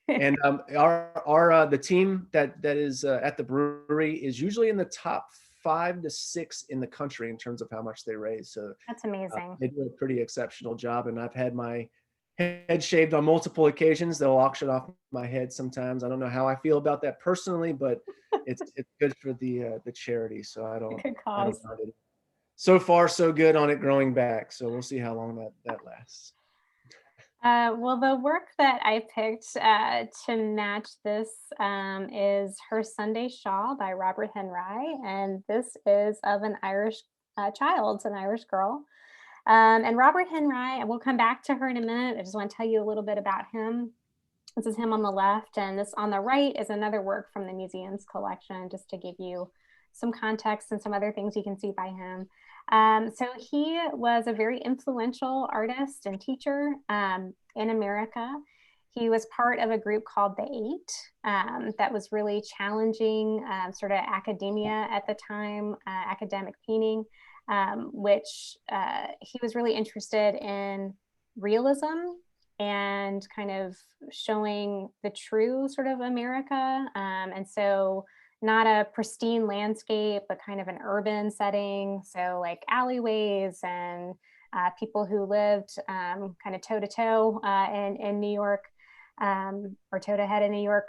And the team that is at the brewery is usually in the top 5 to 6 in the country in terms of how much they raise. So That's amazing. they do a pretty exceptional job. And I've had my head shaved on multiple occasions. They'll auction off my head sometimes. I don't know how I feel about that personally, but it's good for the charity. So Good I don't cause. mind it. So far, so good on it growing back. So we'll see how long that lasts. Well, the work that I picked to match this is Her Sunday Shawl by Robert Henry. And this is of an Irish child, an Irish girl. And Robert Henry, we'll come back to her in a minute. I just want to tell you a little bit about him. This is him on the left, and this on the right is another work from the museum's collection, just to give you some context and some other things you can see by him. So he was a very influential artist and teacher in America. He was part of a group called the Eight that was really challenging sort of academia at the time, academic painting, which he was really interested in realism and kind of showing the true sort of America. And so not a pristine landscape, but kind of an urban setting. So like alleyways and people who lived kind of toe to toe in New York or toe to head in New York.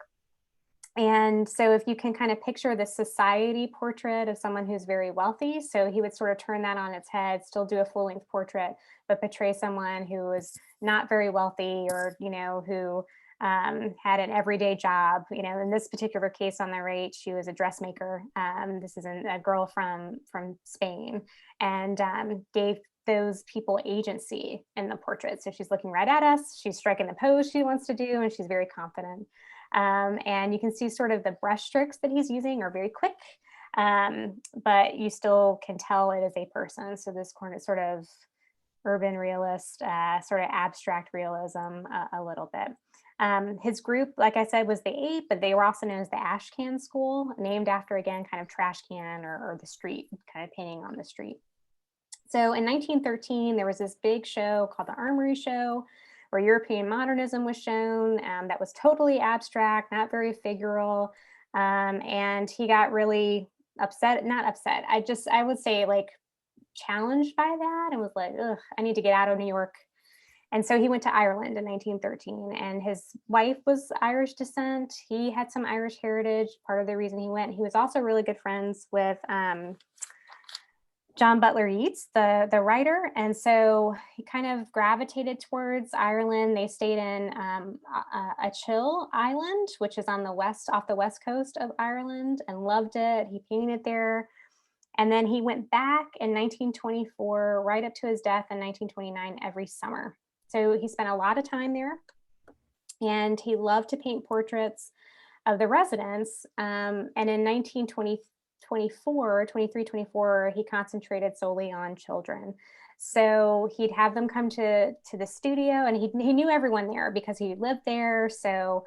And so if you can kind of picture the society portrait of someone who's very wealthy, so he would sort of turn that on its head, still do a full length portrait, but portray someone who was not very wealthy or, who had an everyday job. In this particular case on the right, she was a dressmaker. This is a girl from Spain, and gave those people agency in the portrait. So she's looking right at us, she's striking the pose she wants to do, and she's very confident. And you can see sort of the brush strokes that he's using are very quick, but you still can tell it is a person. So this corner sort of urban realist, sort of abstract realism a little bit. His group, like I said, was the Eight, but they were also known as the Ash Can School, named after, again, kind of trash can or the street, kind of painting on the street. So in 1913, there was this big show called the Armory Show, where European modernism was shown, that was totally abstract, not very figural. And he got really upset, not upset. I would say like challenged by that and was like, ugh, I need to get out of New York. And so he went to Ireland in 1913, and his wife was Irish descent. He had some Irish heritage, part of the reason he went. He was also really good friends with John Butler Yeats, the writer, and so he kind of gravitated towards Ireland. They stayed in a chill island, which is on the off the west coast of Ireland, and loved it. He painted there, and then he went back in 1924, right up to his death in 1929, every summer. So he spent a lot of time there, and he loved to paint portraits of the residents. And in 1924, he concentrated solely on children. So he'd have them come to the studio, and he knew everyone there because he lived there. So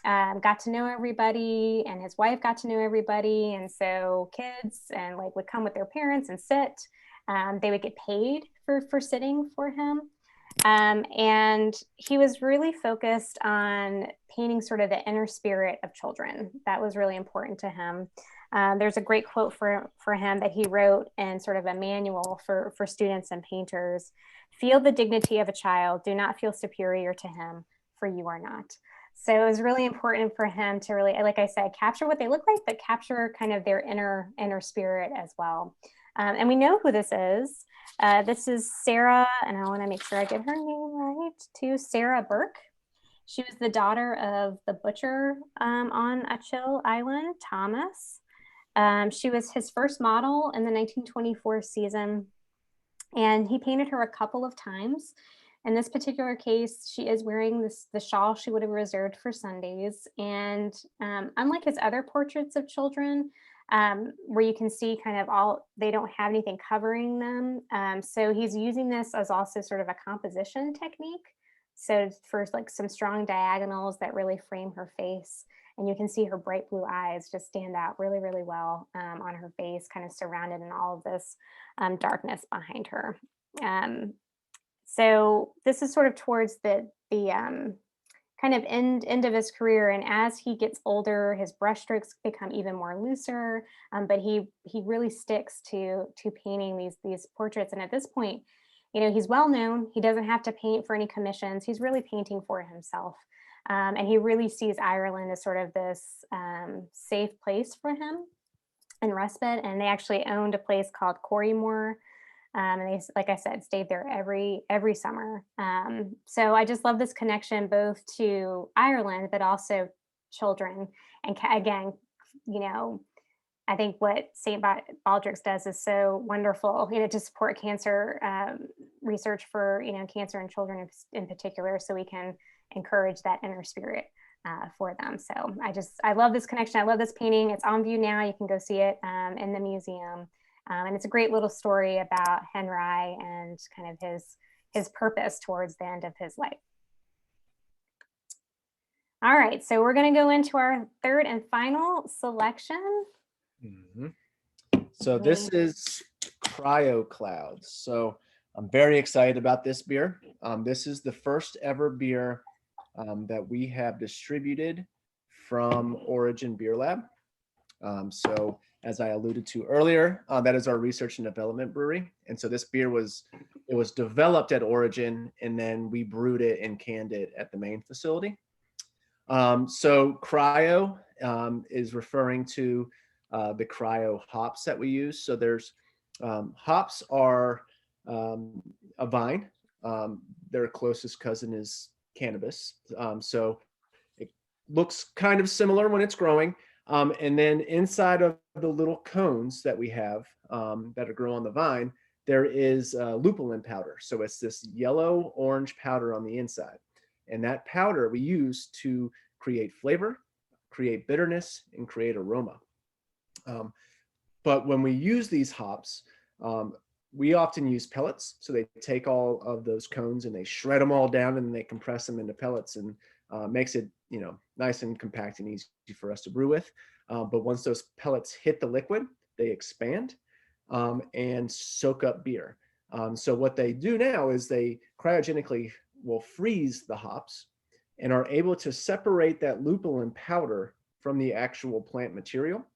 got to know everybody, and his wife got to know everybody. And so kids and like would come with their parents and sit. They would get paid for sitting for him. And he was really focused on painting sort of the inner spirit of children. That was really important to him. There's a great quote for him that he wrote in sort of a manual for students and painters. Feel the dignity of a child. Do not feel superior to him, for you are not. So it was really important for him to really, like I said, capture what they look like, but capture kind of their inner spirit as well. And we know who this is. This is Sarah, and I want to make sure I get her name right too, Sarah Burke. She was the daughter of the butcher on Achill Island, Thomas. She was his first model in the 1924 season, and he painted her a couple of times. In this particular case, she is wearing the shawl she would have reserved for Sundays. And unlike his other portraits of children, where you can see kind of they don't have anything covering them. So he's using this as also sort of a composition technique. So for like some strong diagonals that really frame her face. And you can see her bright blue eyes just stand out really, really well on her face, kind of surrounded in all of this darkness behind her. So this is sort of towards the kind of end of his career, and as he gets older, his brushstrokes become even more looser. But he really sticks to painting these portraits. And at this point, he's well known. He doesn't have to paint for any commissions. He's really painting for himself, and he really sees Ireland as sort of this safe place for him and respite. And they actually owned a place called Corrymore. And they, like I said, stayed there every summer. So I just love this connection both to Ireland, but also children. And again, I think what St. Baldrick's does is so wonderful, to support cancer research for, cancer in children in particular, so we can encourage that inner spirit for them. So I love this connection. I love this painting. It's on view now. You can go see it in the museum. And it's a great little story about Henry and kind of his purpose towards the end of his life. All right, so we're going to go into our third and final selection. Mm-hmm. So this is Cryo Clouds. So I'm very excited about this beer. This is the first ever beer that we have distributed from Origin Beer Lab. So as I alluded to earlier, that is our research and development brewery. And so this beer was developed at Origin, and then we brewed it and canned it at the main facility. So Cryo is referring to the Cryo hops that we use. So there's hops are a vine. Their closest cousin is cannabis. So it looks kind of similar when it's growing. And then inside of the little cones that we have that are grown on the vine, there is lupulin powder. So it's this yellow orange powder on the inside. And that powder we use to create flavor, create bitterness, and create aroma. But when we use these hops, we often use pellets. So they take all of those cones and they shred them all down, and then they compress them into pellets, and makes it nice and compact and easy for us to brew with. But once those pellets hit the liquid, they expand and soak up beer. So what they do now is they cryogenically will freeze the hops and are able to separate that lupulin powder from the actual plant material.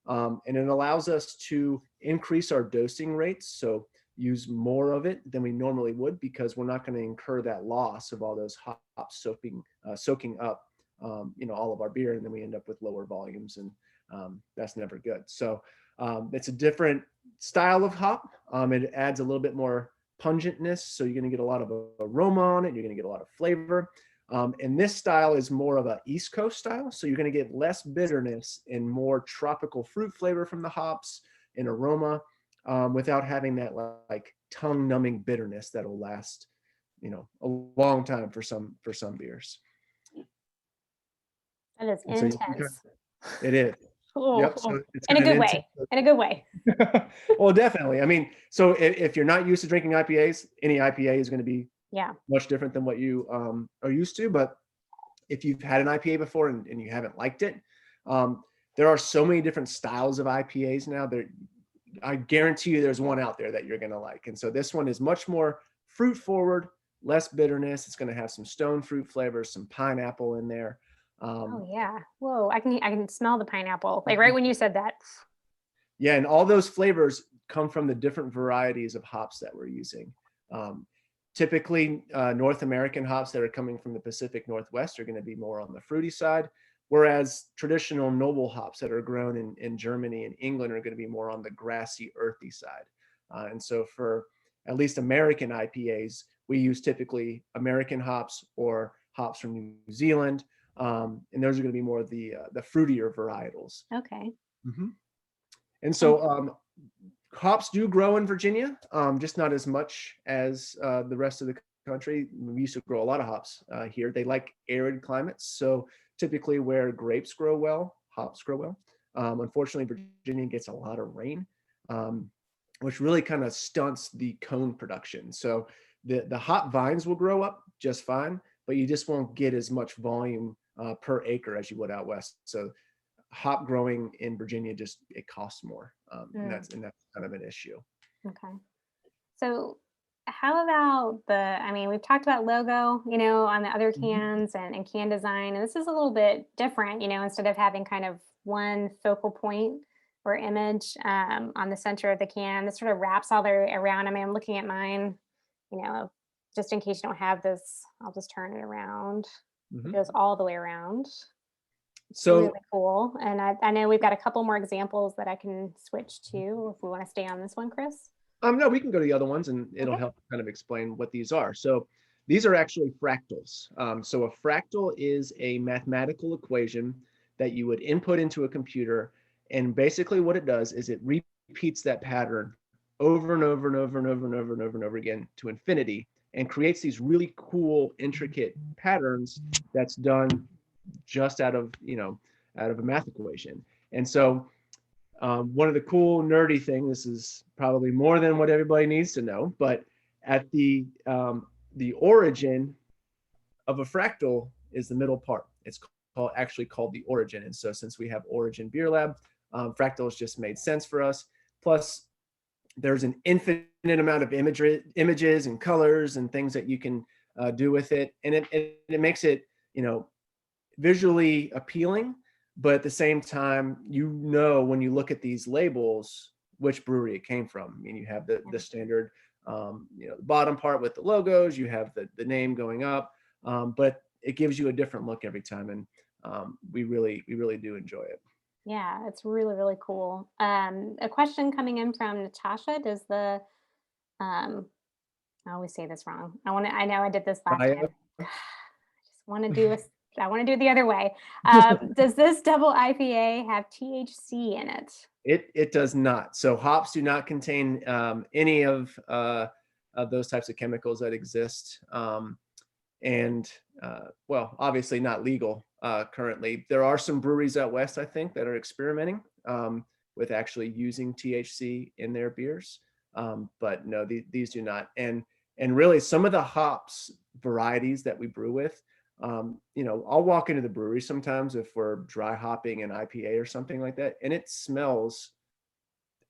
And it allows us to increase our dosing rates. So use more of it than we normally would, because we're not going to incur that loss of all those hops soaking up all of our beer, and then we end up with lower volumes, and that's never good. So It's a different style of hop. It adds a little bit more pungentness, so you're going to get a lot of aroma on it. You're going to get a lot of flavor. And this style is more of an East Coast style, so you're going to get less bitterness and more tropical fruit flavor from the hops and aroma, without having that like tongue-numbing bitterness that'll last, a long time for some beers. That is And so intense. it is. Oh, Yep. So it's in a got good an way. In a good way. Well, definitely. I mean, so if you're not used to drinking IPAs, any IPA is going to be much different than what you are used to. But if you've had an IPA before and you haven't liked it, there are so many different styles of IPAs now. I guarantee you there's one out there that you're going to like. And so this one is much more fruit forward, less bitterness. It's going to have some stone fruit flavors, some pineapple in there. Oh yeah. Whoa, I can smell the pineapple. Like right when you said that. Yeah, and all those flavors come from the different varieties of hops that we're using. Typically, North American hops that are coming from the Pacific Northwest are going to be more on the fruity side, whereas traditional noble hops that are grown in Germany and England are going to be more on the grassy, earthy side. And so for at least American IPAs, we use typically American hops or hops from New Zealand, and those are going to be more of the fruitier varietals. Okay. Mm-hmm. And so hops do grow in Virginia, just not as much as the rest of the country. We used to grow a lot of hops here. They like arid climates. So typically where grapes grow well, hops grow well. Unfortunately, Virginia gets a lot of rain, which really kind of stunts the cone production. So the hop vines will grow up just fine, but you just won't get as much volume per acre as you would out west. So hop growing in Virginia it costs more, and that's kind of an issue. Okay. So how about we've talked about logo, on the other cans and can design, and this is a little bit different, instead of having kind of one focal point or image on the center of the can, this sort of wraps all the way around. I mean, I'm looking at mine, just in case you don't have this, I'll just turn it around. It goes all the way around. So really cool. And I know we've got a couple more examples that I can switch to if we want to stay on this one, Chris. No, we can go to the other ones and it'll help kind of explain what these are. So these are actually fractals. So a fractal is a mathematical equation that you would input into a computer. And basically what it does is it repeats that pattern over and over and over and over and over and over and over again to infinity and creates these really cool, intricate patterns that's done just out of a math equation. And so one of the cool nerdy things, this is probably more than what everybody needs to know, but at the origin of a fractal is the middle part. It's actually called the origin. And so since we have Origin Beer Lab, fractals just made sense for us. Plus there's an infinite amount of images and colors and things that you can do with it. And it makes it, visually appealing, but at the same time, when you look at these labels, which brewery it came from. I mean, you have the standard, the bottom part with the logos, you have the name going up, but it gives you a different look every time. And we really do enjoy it. Yeah, it's really, really cool. A question coming in from Natasha, does I always say this wrong. I know I did this last time. I just want to do I want to do it the other way. Does this double IPA have THC in it? It does not. So hops do not contain any of those types of chemicals that exist. And obviously not legal currently. There are some breweries out west, I think, that are experimenting with actually using THC in their beers. But no, these do not. And really some of the hops varieties that we brew with, I'll walk into the brewery sometimes if we're dry hopping an IPA or something like that, and it smells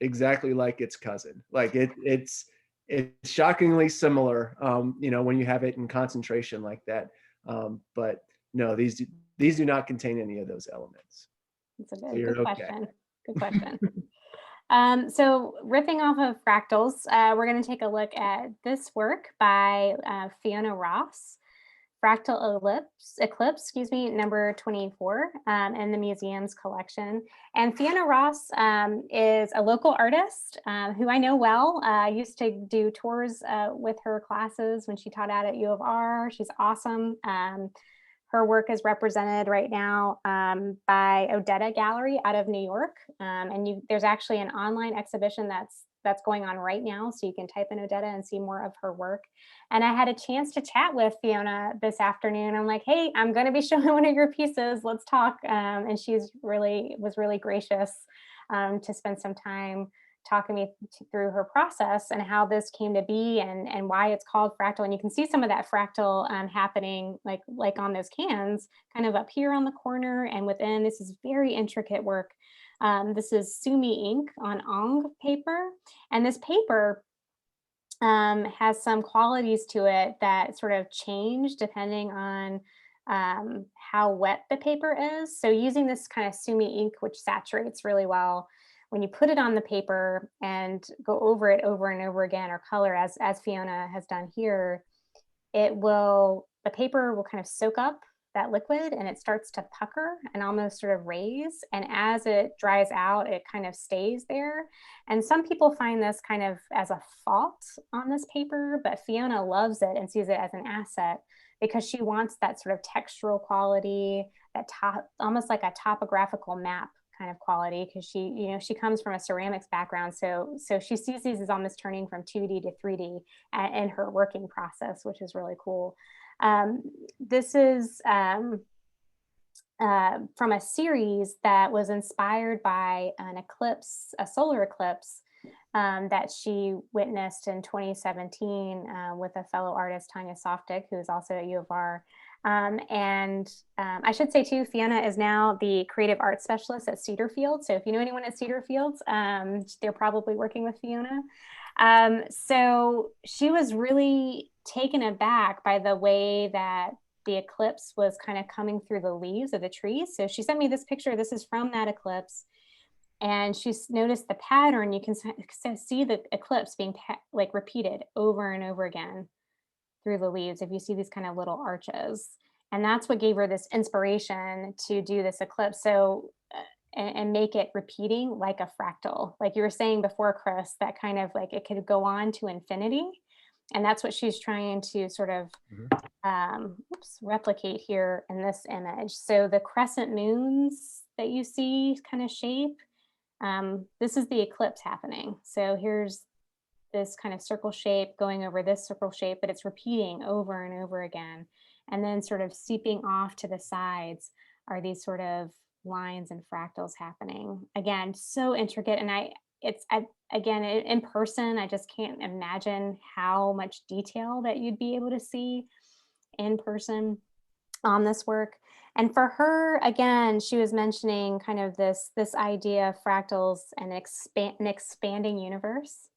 exactly like its cousin. Like it's shockingly similar, when you have it in concentration like that. But no, these do not contain any of those elements. That's a good question. Good question. So riffing off of fractals, we're going to take a look at this work by Fiona Ross. Fractal Eclipse, excuse me, number 24 in the museum's collection. And Fiona Ross is a local artist who I know well. I used to do tours with her classes when she taught out at U of R. She's awesome. Her work is represented right now by Odetta Gallery out of New York. And there's actually an online exhibition that's going on right now. So you can type in Odetta and see more of her work. And I had a chance to chat with Fiona this afternoon. I'm like, hey, I'm going to be showing one of your pieces. Let's talk. And was really gracious to spend some time talking me through her process and how this came to be and why it's called fractal. And you can see some of that fractal happening like on those cans, kind of up here on the corner and within. This is very intricate work. This is Sumi ink on Ong paper. And this paper has some qualities to it that sort of change depending on how wet the paper is. So using this kind of Sumi ink, which saturates really well, when you put it on the paper and go over it over and over again, or color as Fiona has done here, the paper will kind of soak up that liquid and it starts to pucker and almost sort of raise. And as it dries out, it kind of stays there. And some people find this kind of as a fault on this paper, but Fiona loves it and sees it as an asset because she wants that sort of textural quality, almost like a topographical map kind of quality, because she comes from a ceramics background. So she sees these as almost turning from 2D to 3D in her working process, which is really cool. This is from a series that was inspired by a solar eclipse that she witnessed in 2017 with a fellow artist, Tanya Softic, who is also at U of R. I should say too, Fiona is now the creative arts specialist at Cedar Fields. So if you know anyone at Cedar Fields, they're probably working with Fiona. So she was really taken aback by the way that the eclipse was kind of coming through the leaves of the trees. So she sent me this picture. This is from that eclipse. And she's noticed the pattern. You can see the eclipse being repeated over and over again through the leaves, if you see these kind of little arches. And that's what gave her this inspiration to do this eclipse. So, and make it repeating like a fractal. Like you were saying before, Chris, that kind of like it could go on to infinity. And that's what she's trying to sort of replicate here in this image. So the crescent moons that you see kind of shape, this is the eclipse happening. So here's this kind of circle shape going over this circle shape, but it's repeating over and over again. And then sort of seeping off to the sides are these sort of lines and fractals happening. Again, so intricate. And again, in person, I just can't imagine how much detail that you'd be able to see in person on this work. And for her, again, she was mentioning kind of this idea of fractals and an expanding universe.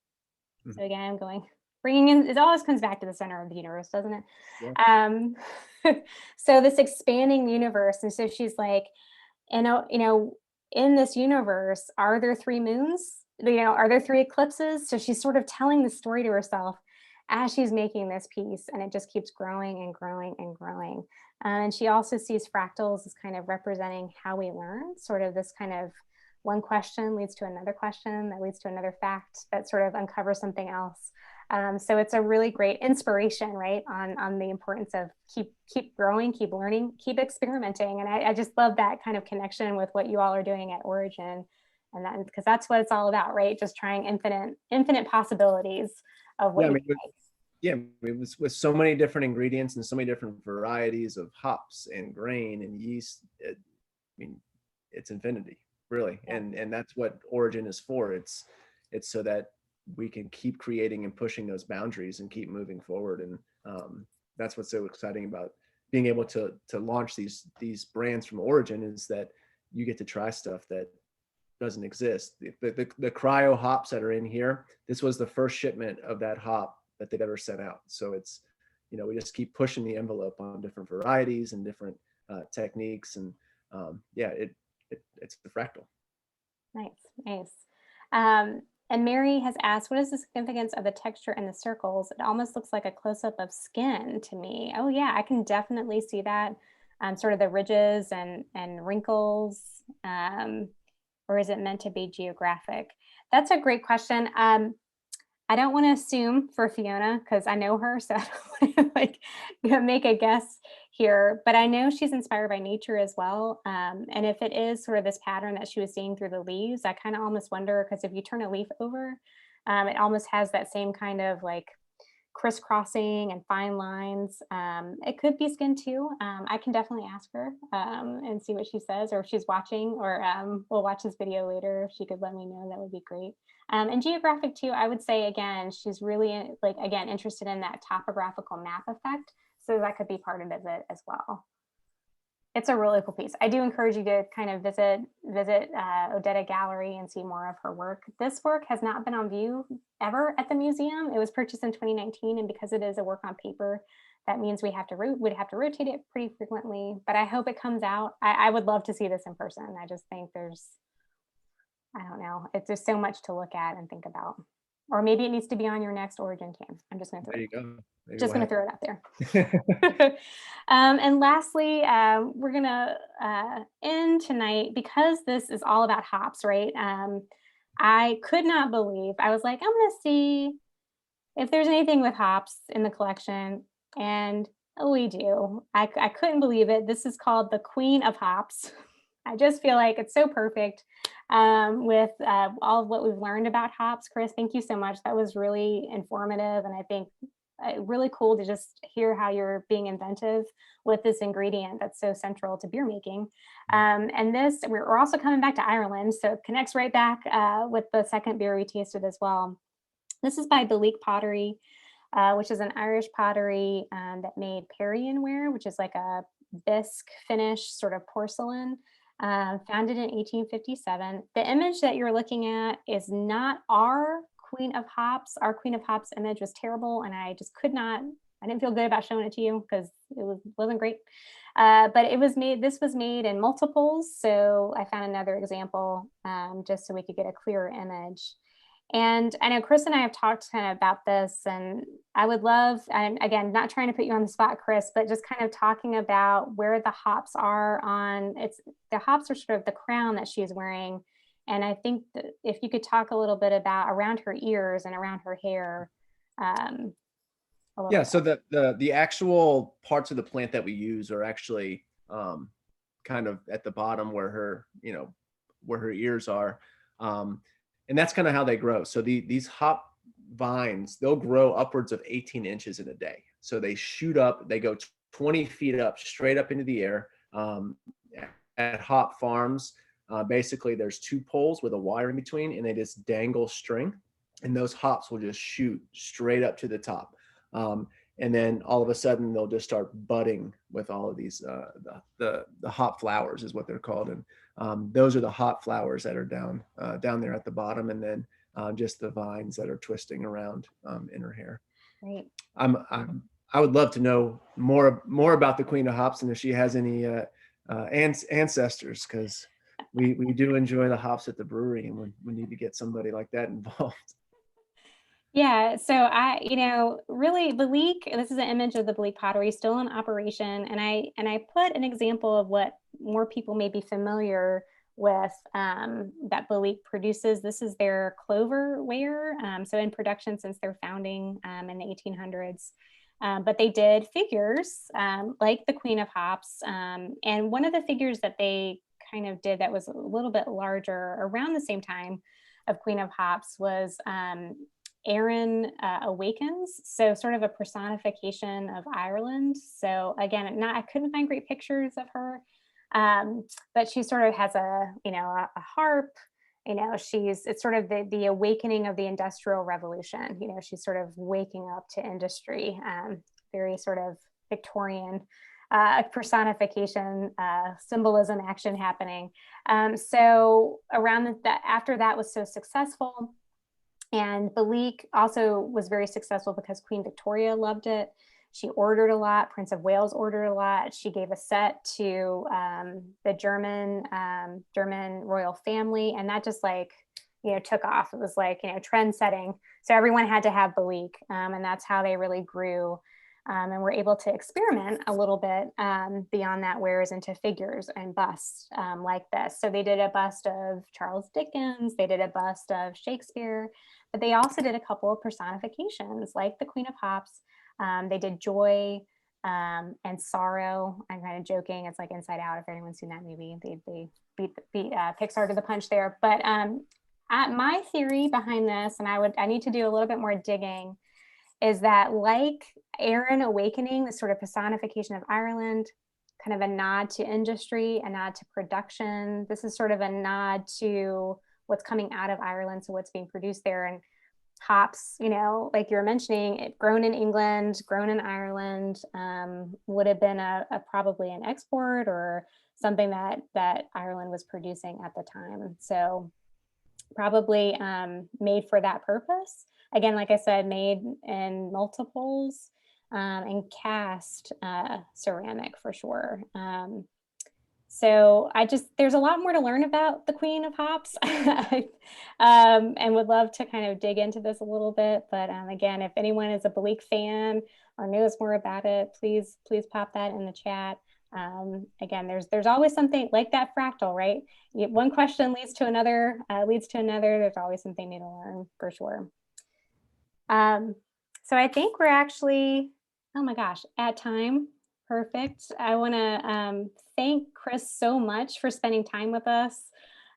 So again, bringing in, it always comes back to the center of the universe, doesn't it? Yeah. So this expanding universe. And so she's like, in this universe, are there 3 moons? Are there 3 eclipses? So she's sort of telling the story to herself as she's making this piece, and it just keeps growing and growing and growing. And she also sees fractals as kind of representing how we learn, sort of this kind of one question leads to another question that leads to another fact that sort of uncovers something else. So it's a really great inspiration, right, on the importance of keep growing, keep learning, keep experimenting. And I just love that kind of connection with what you all are doing at Origin, and that because that's what it's all about, right? Just trying infinite possibilities of what with so many different ingredients and so many different varieties of hops and grain and yeast. It's infinity. Really. Yeah. And that's what Origin is for. It's so that we can keep creating and pushing those boundaries and keep moving forward. And that's what's so exciting about being able to launch these brands from Origin, is that you get to try stuff that doesn't exist. The Cryo hops that are in here, this was the first shipment of that hop that they've ever sent out. So it's, we just keep pushing the envelope on different varieties and different techniques. And it's the fractal. Nice. And Mary has asked, what is the significance of the texture and the circles? It almost looks like a close-up of skin to me. Oh yeah, I can definitely see that. Sort of the ridges and wrinkles. Or is it meant to be geographic? That's a great question. I don't want to assume for Fiona because I know her, so I don't want to like make a guess here. But I know she's inspired by nature as well. And if it is sort of this pattern that she was seeing through the leaves, I kind of almost wonder because if you turn a leaf over, it almost has that same kind of like crisscrossing and fine lines. It could be skin too. I can definitely ask her and see what she says, or if she's watching, or we'll watch this video later. If she could let me know, that would be great. And geographic too, I would say again, she's really like again interested in that topographical map effect, so that could be part of it as well. It's a really cool piece. I do encourage you to kind of visit Odetta Gallery and see more of her work. This work has not been on view ever at the museum. It was purchased in 2019, and because it is a work on paper, that means we'd have to rotate it pretty frequently. But I hope it comes out. I would love to see this in person. I just think I don't know, it's just so much to look at and think about. Or maybe it needs to be on your next Origin can. I'm just going to There you go. Maybe just we'll going to throw it out there. And lastly, we're going to end tonight because this is all about hops, right? I could not believe, I was like, I'm going to see if there's anything with hops in the collection. And we do. I couldn't believe it. This is called the Queen of Hops. I just feel like it's so perfect with all of what we've learned about hops. Chris, thank you so much. That was really informative. And I think really cool to just hear how you're being inventive with this ingredient that's so central to beer making. And this, we're also coming back to Ireland, so it connects right back with the second beer we tasted as well. This is by Belique Pottery, which is an Irish pottery that made Parian ware, which is like a bisque finish sort of porcelain, founded in 1857. The image that you're looking at is not our Queen of Hops. Our Queen of Hops image was terrible, and I just could not, I didn't feel good about showing it to you because it wasn't great. But it was made, this was made in multiples. So I found another example just so we could get a clearer image. And I know Chris and I have talked kind of about this, and I would love, and again, not trying to put you on the spot, Chris, but just kind of talking about where the hops are on, the hops are sort of the crown that she's wearing. And I think that if you could talk a little bit about around her ears and around her hair. Yeah, so the actual parts of the plant that we use are actually kind of at the bottom where her, where her ears are. And that's kind of how they grow. So these hop vines, they'll grow upwards of 18 inches in a day. So they shoot up, they go 20 feet up, straight up into the air. At hop farms, basically there's two poles with a wire in between, and they just dangle string, and those hops will just shoot straight up to the top. And then all of a sudden they'll just start budding with all of these, the hop flowers is what they're called. And those are the hop flowers that are down there at the bottom. And then just the vines that are twisting around in her hair. Right. I would love to know more about the Queen of Hops, and if she has any ancestors, because we do enjoy the hops at the brewery, and we need to get somebody like that involved. Yeah, so really Belique, this is an image of the Belique pottery still in operation. And I put an example of what more people may be familiar with that Belique produces. This is their clover ware. So in production since their founding in the 1800s. But they did figures like the Queen of Hops. And one of the figures that they kind of did that was a little bit larger around the same time of Queen of Hops was Erin Awakens, so sort of a personification of Ireland. So again, I couldn't find great pictures of her, but she sort of has a harp. It's sort of the awakening of the Industrial Revolution. She's sort of waking up to industry, very sort of Victorian personification, symbolism, action happening. So around after that was so successful. And Belique also was very successful because Queen Victoria loved it. She ordered a lot. Prince of Wales ordered a lot. She gave a set to the German royal family, and that just took off. It was like, trend setting. So everyone had to have Balik, and that's how they really grew. And were able to experiment a little bit beyond that, whereas into figures and busts like this. So they did a bust of Charles Dickens, they did a bust of Shakespeare, but they also did a couple of personifications like the Queen of Hops. They did joy and sorrow. I'm kind of joking. It's like Inside Out. If anyone's seen that movie, they beat Pixar to the punch there. But my theory behind this, and I need to do a little bit more digging, is that like Erin Awakening, the sort of personification of Ireland, kind of a nod to industry, a nod to production. This is sort of a nod to what's coming out of Ireland, so what's being produced there. And hops, like you were mentioning, grown in England, grown in Ireland, would have been probably an export or something that Ireland was producing at the time. So probably made for that purpose. Again, like I said, made in multiples and cast ceramic for sure. So there's a lot more to learn about the Queen of Hops and would love to kind of dig into this a little bit. But again, if anyone is a Balik fan or knows more about it, please pop that in the chat. Again, there's always something like that fractal, right? One question leads to another. There's always something new to learn for sure. So I think we're actually, oh my gosh, at time. Perfect. I want to thank Chris so much for spending time with us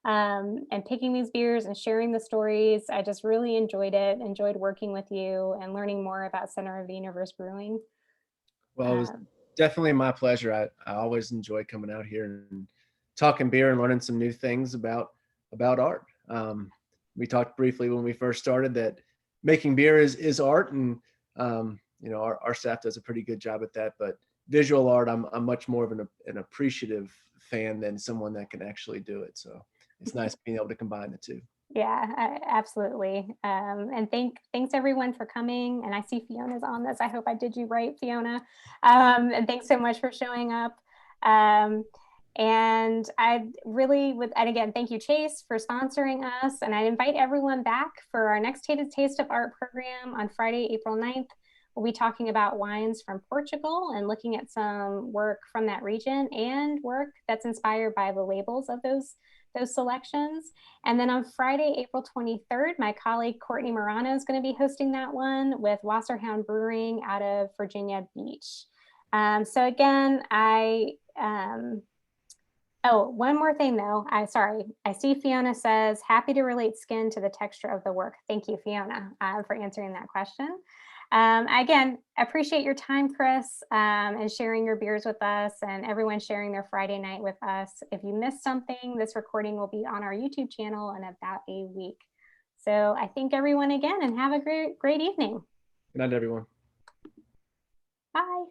and picking these beers and sharing the stories. I just really enjoyed it, enjoyed working with you and learning more about Center of the Universe Brewing. Well, it was definitely my pleasure. I always enjoy coming out here and talking beer and learning some new things about art. We talked briefly when we first started that making beer is art, and our staff does a pretty good job at that. But visual art, I'm much more of an appreciative fan than someone that can actually do it. So it's nice being able to combine the two. Yeah, absolutely. And thanks everyone for coming. And I see Fiona's on this. I hope I did you right, Fiona. And thanks so much for showing up. And I really would, and again, thank you, Chase, for sponsoring us. And I invite everyone back for our next Taste of Art program on Friday, April 9th. We'll be talking about wines from Portugal and looking at some work from that region and work that's inspired by the labels of those selections. And then on Friday, April 23rd, my colleague Courtney Morano is going to be hosting that one with Wasserhound Brewing out of Virginia Beach. So again, oh, one more thing though. I see Fiona says, happy to relate skin to the texture of the work. Thank you, Fiona, for answering that question. Again, appreciate your time, Chris, and sharing your beers with us and everyone sharing their Friday night with us. If you missed something, this recording will be on our YouTube channel in about a week. So I thank everyone again and have a great evening. Good night, everyone. Bye.